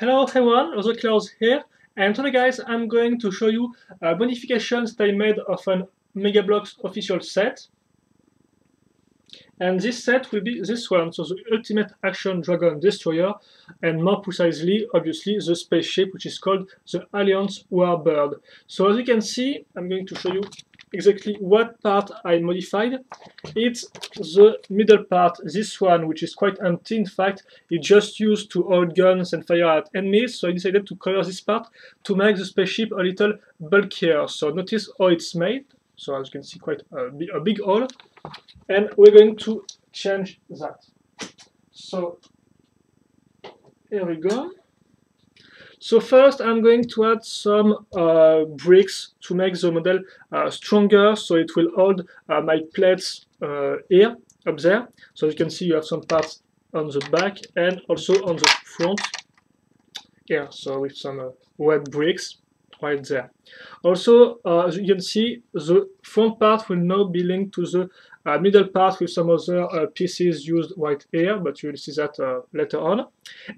Hello everyone, Other Klaus here, and today guys I'm going to show you modifications that I made of an Mega Bloks official set. And this set will be this one, so the Ultimate Action Dragon Destroyer, and more precisely, obviously, the spaceship, which is called the Alliance Warbyrd. So as you can see, I'm going to show you exactly what part I modified. It's the middle part, this one, which is quite empty. In fact, it's just used to hold guns and fire at enemies, so I decided to color this part to make the spaceship a little bulkier. So notice how it's made. So as you can see, quite a big hole. And we're going to change that. So here we go. So first I'm going to add some bricks to make the model stronger, so it will hold my plates here, up there. So you can see you have some parts on the back and also on the front here, so with some red bricks right there. Also, as you can see, the front part will now be linked to the middle part with some other pieces used right here, but you will see that later on.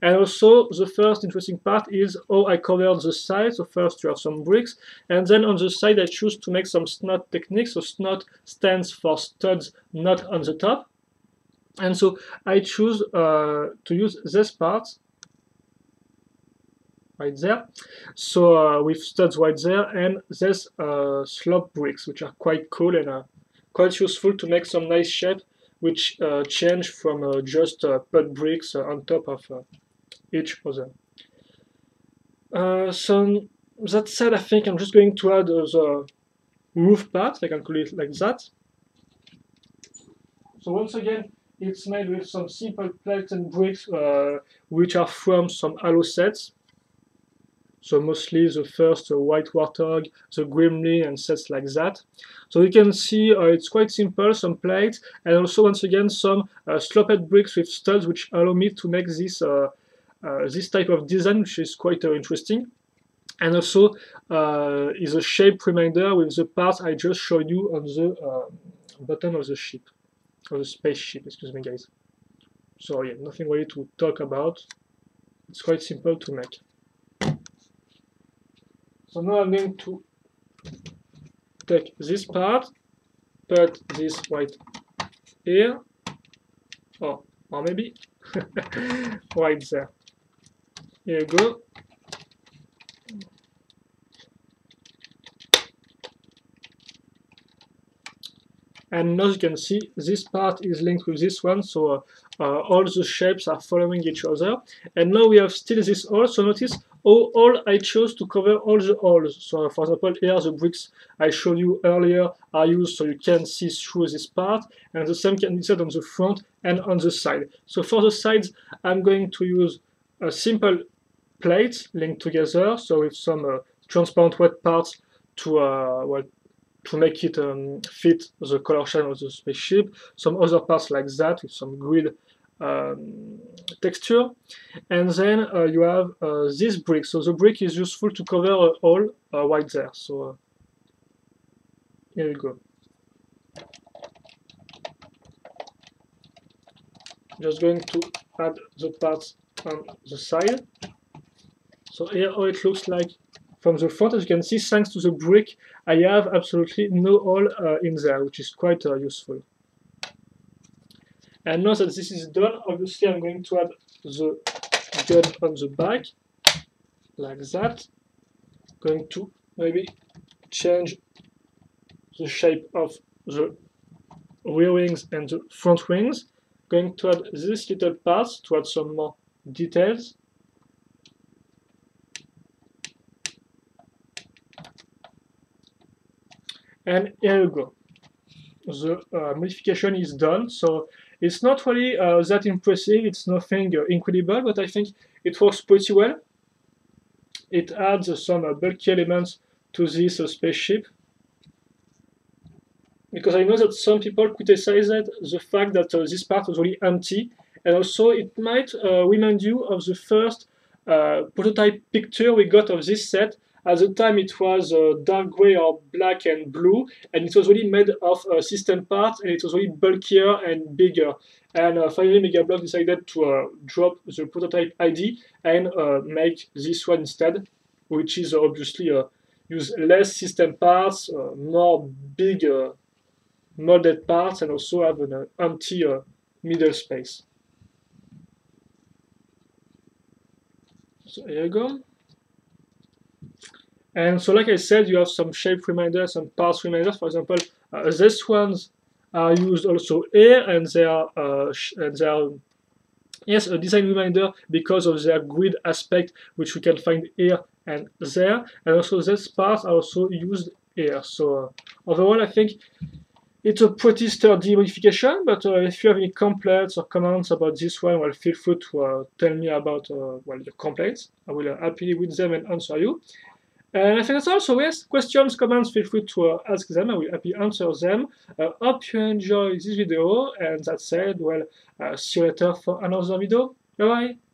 And also, the first interesting part is how I covered the sides. So first you have some bricks, and then on the side I choose to make some snot technique. So snot stands for studs, not on the top. And so I choose to use this part right there, so with studs right there, and there's slope bricks, which are quite cool and quite useful to make some nice shape, which change from just put bricks on top of each other. So that said, I think I'm just going to add the roof part. I can call it like that. So once again, it's made with some simple plates and bricks, which are from some Halo sets. So mostly the first White Warthog, the Gremlin, and sets like that. So you can see it's quite simple, some plates, and also once again some sloped bricks with studs, which allow me to make this this type of design, which is quite interesting. And also is a shape reminder with the parts I just showed you on the bottom of the ship, or the spaceship, excuse me guys. So yeah, nothing really to talk about. It's quite simple to make. So now I'm going to take this part, put this right here, or maybe right there. Here you go. And now you can see this part is linked with this one, so all the shapes are following each other. And now we have still this hole, so notice all I chose to cover all the holes. So for example, here the bricks I showed you earlier are used so you can see through this part, and the same can be said on the front and on the side. So for the sides, I'm going to use a simple plate linked together, so with some transparent wet parts to well, to make it fit the color scheme of the spaceship, some other parts like that with some grid texture, and then you have this brick. So the brick is useful to cover a hole right there. So here you go. Just going to add the parts on the side. So here how it looks like from the front. As you can see, thanks to the brick, I have absolutely no hole in there, which is quite useful. And now that this is done, obviously I'm going to add the gun on the back, like that. Going to maybe change the shape of the rear wings and the front wings. Going to add these little parts to add some more details. And here you go. The modification is done, so it's not really that impressive, it's nothing incredible, but I think it works pretty well. It adds some bulky elements to this spaceship, because I know that some people criticized the fact that this part was really empty, and also it might remind you of the first prototype picture we got of this set At the time, it was dark gray or black and blue, and it was really made of system parts, and it was really bulkier and bigger. And finally, Mega Bloks decided to drop the prototype ID and make this one instead, which is obviously use less system parts, more big molded parts, and also have an empty middle space. So here you go. And so, like I said, you have some shape reminders, some parts reminders. For example, these ones are used also here, and they are yes, a design reminder because of their grid aspect, which we can find here and there. And also, these parts are also used here. So overall, I think it's a pretty sturdy modification, but if you have any complaints or comments about this one, well, feel free to tell me about well, your complaints. I will happily read them and answer you. And I think that's all. So yes, questions, comments, feel free to ask them. I will happily answer them. Hope you enjoy this video. And that said, well, see you later for another video. Bye bye.